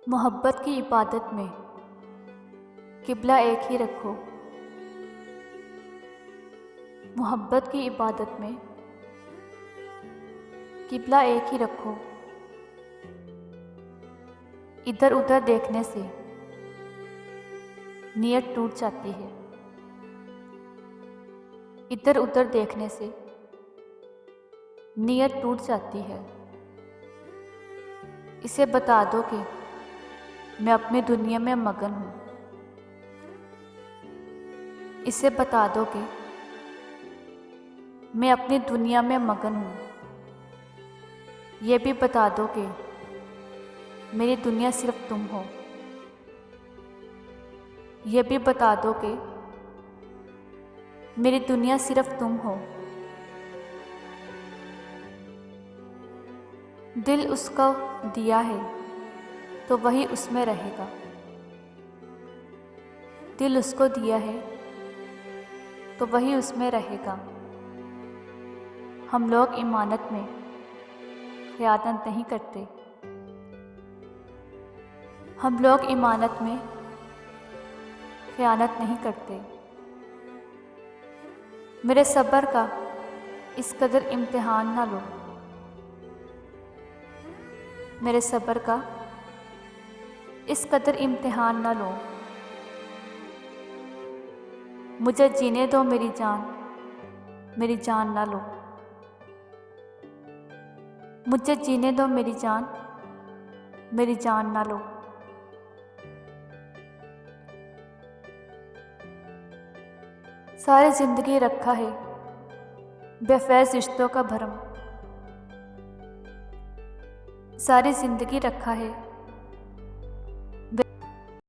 मोहब्बत की इबादत में किबला एक ही रखो। मोहब्बत की इबादत में किबला एक ही रखो। इधर उधर देखने से नीयत टूट जाती है। इधर उधर देखने से नीयत टूट जाती है। इसे बता दो कि मैं अपनी दुनिया में मगन हूँ। इसे बता दो कि मैं अपनी दुनिया में मगन हूँ। ये भी बता दो कि मेरी दुनिया सिर्फ तुम हो। ये भी बता दो कि मेरी दुनिया सिर्फ तुम हो। दिल उसका दिया है तो वही उसमें रहेगा। दिल उसको दिया है तो वही उसमें रहेगा। हम लोग इमानत में ख़यानत नहीं करते। हम लोग इमानत में ख़यानत नहीं करते। मेरे सब्र का इस कदर इम्तिहान ना लो। मेरे सब्र का इस कदर इम्तिहान ना लो। मुझे जीने दो मेरी जान ना लो। मुझे जीने दो मेरी जान ना लो। सारी ज़िंदगी रखा है बेफैज़ रिश्तों का भरम। सारी ज़िंदगी रखा है